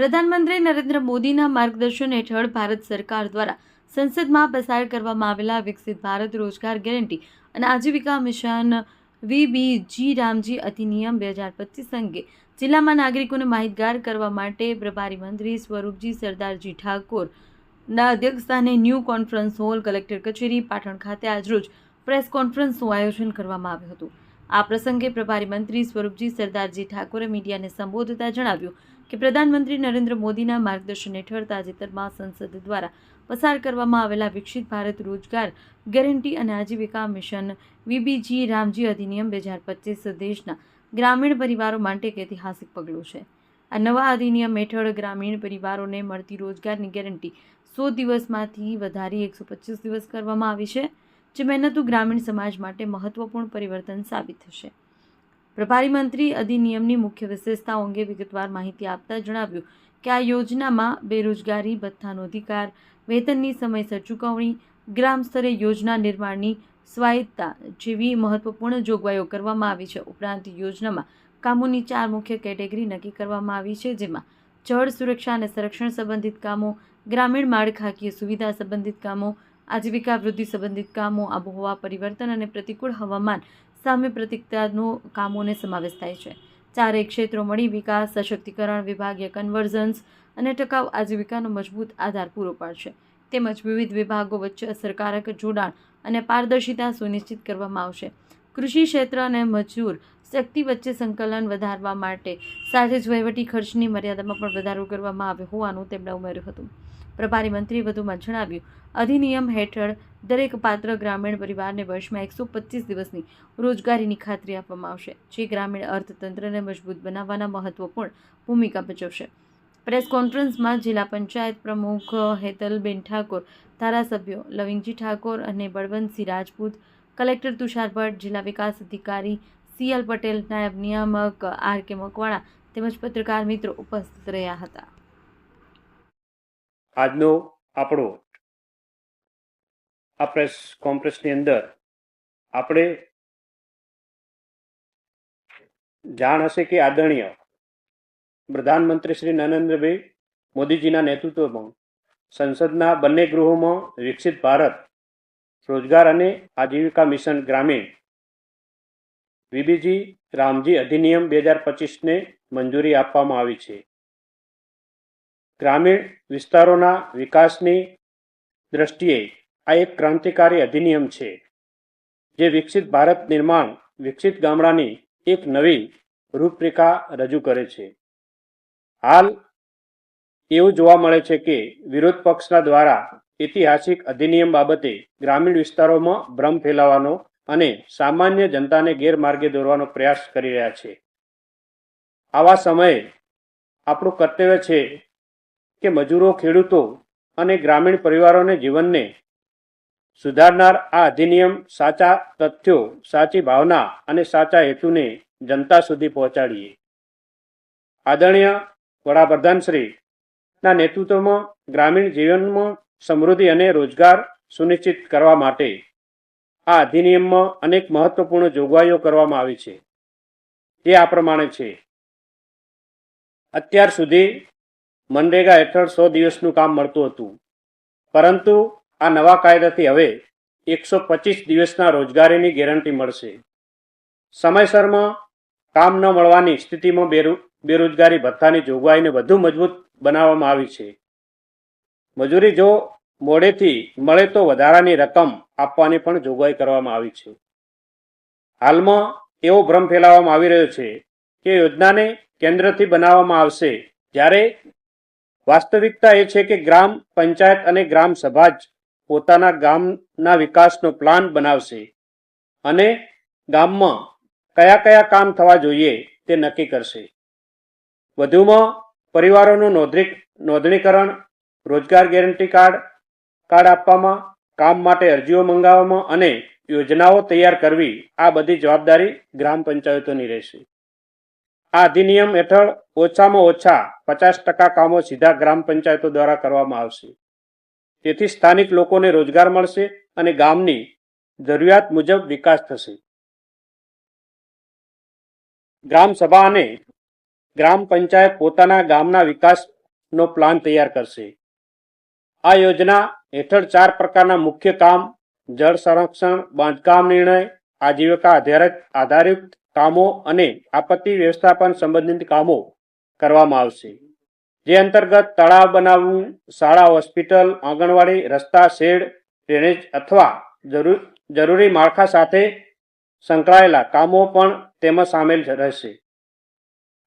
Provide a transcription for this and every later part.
પ્રધાનમંત્રી નરેન્દ્ર મોદીના માર્ગદર્શન હેઠળ ભારત સરકાર દ્વારા સંસદમાં પસાર કરવામાં આવેલા વિકસિત ભારત રોજગાર ગેરંટી અને આજીવિકા મિશન વીબીજી રામજી અધિનિયમ 2025 અંગે જિલ્લામાં નાગરિકોને માહિતગાર કરવા માટે પ્રભારી મંત્રી સ્વરૂપજી સરદારજી ઠાકોરના અધ્યક્ષસ્થાને ન્યૂ કોન્ફરન્સ હોલ કલેક્ટર કચેરી પાટણ ખાતે આજરોજ પ્રેસ કોન્ફરન્સનું આયોજન કરવામાં આવ્યું હતું। આ પ્રસંગે પ્રભારી મંત્રી સ્વરૂપજી સરદારજી ઠાકોરે મીડિયાને સંબોધતા જણાવ્યું કે પ્રધાનમંત્રી નરેન્દ્ર મોદીના માર્ગદર્શન હેઠળ તાજેતરમાં સંસદ દ્વારા પસાર કરવામાં આવેલા વિકસિત ભારત રોજગાર ગેરંટી અને આજીવિકા મિશન વીબીજી રામજી અધિનિયમ 2025 દેશના ગ્રામીણ પરિવારો માટે એક ઐતિહાસિક પગલું છે। આ નવા અધિનિયમ હેઠળ ગ્રામીણ પરિવારોને મળતી રોજગારની ગેરંટી 100 દિવસમાંથી વધારી 125 દિવસ કરવામાં આવી છે, જે મહેનતુ ગ્રામીણ સમાજ માટે મહત્વપૂર્ણ પરિવર્તન સાબિત થશે। પ્રભારી મંત્રી અધિનિયમની મુખ્ય વિશેષતાઓ અંગે વિગતવાર માહિતી આપતા જણાવ્યું કે આ યોજનામાં બેરોજગારી ભથ્થાનો અધિકાર, વેતનની સમયસર ચૂકવણી, ગ્રામ સ્તરે યોજના નિર્માણની સ્વાયત્તતા જેવી મહત્વપૂર્ણ જોગવાઈઓ કરવામાં આવી છે। ઉપરાંત યોજનામાં કામોની 4 મુખ્ય કેટેગરી નક્કી કરવામાં આવી છે, જેમાં જળ સુરક્ષા અને સંરક્ષણ સંબંધિત કામો, ગ્રામીણ માળખાકીય સુવિધા સંબંધિત કામો, આજીવિકા વૃદ્ધિ સંબંધિત કામો, આબોહવા પરિવર્તન અને પ્રતિકૂળ હવામાન સામે પ્રતિક્રિયાનો કામોને સમાવેશ થાય છે। ચારેય ક્ષેત્રો મળી વિકાસ, સશક્તિકરણ, વિભાગીય કન્વર્જન્સ અને ટકાઉ આજીવિકાનો મજબૂત આધાર પૂરો પાડશે, તેમજ વિવિધ વિભાગો વચ્ચે અસરકારક જોડાણ અને પારદર્શિતા સુનિશ્ચિત કરવામાં આવશે। કૃષિ ક્ષેત્ર અને મજૂર શક્તિ વચ્ચે સંકલન વધારવા માટે સાથે જ વહીવટી ખર્ચની મર્યાદામાં પણ વધારો કરવામાં આવ્યો હોવાનું તેમણે ઉમેર્યું હતું। પ્રભારી મંત્રીએ વધુમાં જણાવ્યું, અધિનિયમ હેઠળ દરેક પાત્ર ગ્રામીણ પરિવારને વર્ષમાં 125 દિવસની રોજગારીની ખાતરી આપવામાં આવશે, જે ગ્રામીણ અર્થતંત્રને મજબૂત બનાવવામાં મહત્વપૂર્ણ ભૂમિકા ભજવશે। પ્રેસ કોન્ફરન્સમાં જિલ્લા પંચાયત પ્રમુખ હેતલબેન ઠાકોર, ધારાસભ્યો લવિંગજી ઠાકોર અને બળવંતસિંહ રાજપૂત, કલેક્ટર તુષાર ભટ્ટ, જિલ્લા વિકાસ અધિકારી CL પટેલ, નાયબ નિયામક RK મકવાણા તેમજ પત્રકાર મિત્રો ઉપસ્થિત રહ્યા હતા। આજનો આપણો આ પ્રેસ કોન્ફરન્સની અંદર આપણે જાણ હશે કે આદરણીય પ્રધાનમંત્રી શ્રી નરેન્દ્રભાઈ મોદીજીના નેતૃત્વમાં સંસદના બંને ગૃહોમાં વિકસિત ભારત રોજગાર અને આજીવિકા મિશન ગ્રામીણ વીબીજી રામજી અધિનિયમ 2025ને મંજૂરી આપવામાં આવી છે। ગ્રામીણ વિસ્તારોના વિકાસની દ્રષ્ટિએ આ એક ક્રાંતિકારી અધિનિયમ છે, જે વિકસિત ભારત નિર્માણ, વિકસિત ગામડાની એક નવી રૂપરેખા રજૂ કરે છે। હાલ એવું જોવા મળે છે કે વિરોધ પક્ષના દ્વારા ઐતિહાસિક અધિનિયમ બાબતે ગ્રામીણ વિસ્તારોમાં ભ્રમ ફેલાવવાનો અને સામાન્ય જનતાને ગેરમાર્ગે દોરવાનો પ્રયાસ કરી રહ્યા છે। આવા સમયે આપણું કર્તવ્ય છે કે મજૂરો, ખેડૂતો અને ગ્રામીણ પરિવારોને જીવનને સુધારનાર આ અધિનિયમ સાચા તથ્યો, સાચી ભાવના અને સાચા હેતુને જનતા સુધી પહોંચાડીએ। આદરણીય વડાપ્રધાનશ્રીના નેતૃત્વમાં ગ્રામીણ જીવનમાં સમૃદ્ધિ અને રોજગાર સુનિશ્ચિત કરવા માટે આ અધિનિયમમાં અનેક મહત્વપૂર્ણ જોગવાઈઓ કરવામાં આવી છે, જે આ પ્રમાણે છે। અત્યાર સુધી મનરેગા હેઠળ 100 દિવસનું કામ મળતું હતું, પરંતુ આ નવા કાયદાથી હવે 125 દિવસના રોજગારીની ગેરંટી મળશે। સમયસરમાં કામ ન મળવાની સ્થિતિમાં બેરોજગારી ભથ્થાની જોગવાઈને વધુ મજબૂત બનાવવામાં આવી છે। મજૂરી જો મોડેથી મળે તો વધારાની રકમ આપવાની પણ જોગવાઈ કરવામાં આવી છે। હાલમાં એવો ભ્રમ ફેલાવવામાં આવી રહ્યો છે કે યોજનાને કેન્દ્રથી બનાવવામાં આવશે, જ્યારે વાસ્તવિકતા એ છે કે ગ્રામ પંચાયત અને ગ્રામ સભા જ પોતાના ગામના વિકાસનો પ્લાન બનાવશે અને ગામમાં કયા કયા કામ થવા જોઈએ તે નક્કી કરશે। વધુમાં પરિવારોનું નોંધણીકરણ, રોજગાર ગેરંટી કાર્ડ આપવામાં, કામ માટે અરજીઓ મંગાવવામાં અને યોજનાઓ તૈયાર કરવી, આ બધી જવાબદારી ગ્રામ પંચાયતોની રહેશે। આ અધિનિયમ હેઠળ ઓછામાં ઓછા 50% કામો સીધા ગ્રામ પંચાયતો દ્વારા કરવામાં આવશે। તેથી સ્થાનિક લોકોને રોજગાર મળશે અને ગામની જરૂરિયાત મુજબ વિકાસ થશે। ગ્રામ સભા અને ગ્રામ પંચાયત પોતાના ગામના વિકાસ નો પ્લાન તૈયાર કરશે. આ યોજના હેઠળ 4 પ્રકારના મુખ્ય કામ જળ સંરક્ષણ, બાંધકામ નિર્ણય, આજીવિકા આધારિત કામો અને આપત્તિ વ્યવસ્થાપન સંબંધિત કામો કરવામાં આવશે. જે અંતર્ગત તળાવ બનાવવું, શાળા, હોસ્પિટલ, આંગણવાડી, રસ્તા, શેડ, ડ્રેનેજ અથવા જરૂરી માળખા સાથે સંકળાયેલા કામો પણ તેમાં સામેલ રહેશે.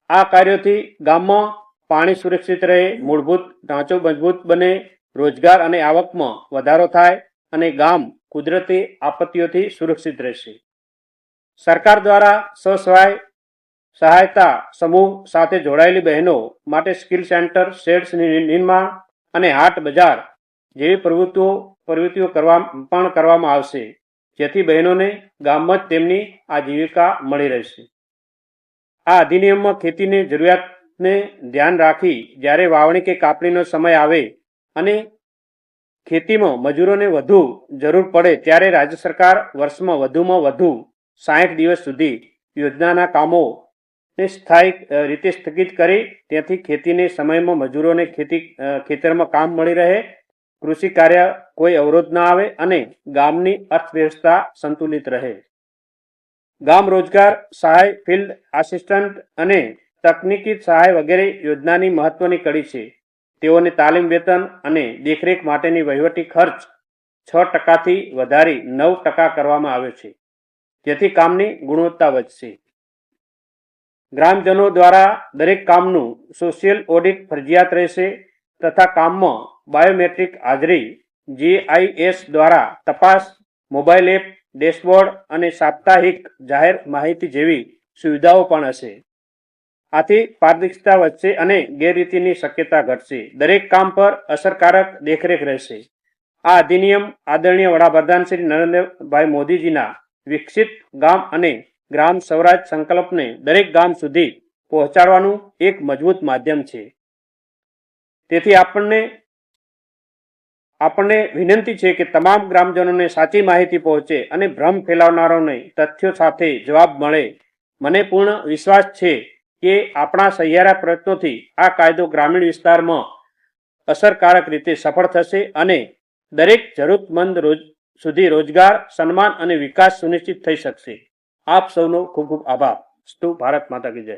આ કાર્યોથી ગામમાં પાણી સુરક્ષિત રહે, મૂળભૂત ઢાંચો મજબૂત બને, રોજગાર અને આવકમાં વધારો થાય અને ગામ કુદરતી આપત્તિઓથી સુરક્ષિત રહેશે. સરકાર દ્વારા સહાયતા સમૂહ સાથે જોડાયેલી બહેનો માટે સ્કિલ સેન્ટર, શેડ્સ નિર્માણ અને હાટ બજાર જેવી પ્રવૃત્તિઓ કરવામાં આવશે, જેથી બહેનોને ગામમાં જ તેમની આજીવિકા મળી રહેશે. આ અધિનિયમમાં ખેતીની જરૂરિયાતને ધ્યાન રાખી જ્યારે વાવણી કે કાપણીનો સમય આવે અને ખેતીમાં મજૂરોને વધુ જરૂર પડે ત્યારે રાજ્ય સરકાર વર્ષમાં વધુમાં વધુ 60 દિવસ સુધી યોજનાના કામોને સ્થાયી રીતે સ્થગિત કરી ત્યાંથી ખેતીને સમયમાં મજૂરોને ખેતરમાં કામ મળી રહે, કૃષિ કાર્ય કોઈ અવરોધ ના આવે અને ગામની અર્થવ્યવસ્થા સંતુલિત રહે. ગામ રોજગાર સહાય, ફિલ્ડ આસિસ્ટન્ટ અને તકનીકી સહાય વગેરે યોજનાની મહત્વની કડી છે. તેઓને તાલીમ, વેતન અને દેખરેખ માટેની વહીવટી ખર્ચ 6% વધારી 9% કરવામાં આવ્યો છે, જેથી કામની ગુણવત્તા વધશે. ગ્રામજનો દ્વારા દરેક કામનું સોશિયલ ઓડિટ ફરજિયાત રહેશે તથા કામમાં બાયોમેટ્રિક હાજરી, GIS દ્વારા તપાસ, મોબાઈલ એપ, ડેશબોર્ડ અને સાપ્તાહિક જાહેર માહિતી જેવી સુવિધાઓ પણ હશે. આથી પારદર્શિતા વધશે અને ગેરરીતિની શક્યતા ઘટશે. દરેક કામ પર અસરકારક દેખરેખ રહેશે. આ અધિનિયમ આદરણીય વડાપ્રધાન શ્રી નરેન્દ્રભાઈ મોદીજીના વિકસિત ગામ અને ગ્રામ સ્વરાજ સંકલ્પને દરેક ગામ સુધી પહોંચાડવાનું એક મજબૂત માધ્યમ છે. તેથી આપણને વિનંતી છે કે તમામ ગ્રામજનોને સાચી માહિતી પહોંચે અને ભ્રમ ફેલાવનારાઓને તથ્યો સાથે જવાબ મળે. મને પૂર્ણ વિશ્વાસ છે કે આપણા સહિયારા પ્રયત્નોથી આ કાયદો ગ્રામીણ વિસ્તારમાં અસરકારક રીતે સફળ થશે અને દરેક જરૂરતમંદ સુધી રોજગાર, સન્માન અને વિકાસ સુનિશ્ચિત થઈ શકશે. આપ સૌનો ખૂબ ખૂબ આભાર. સ્તુ ભારત માતા કી જય.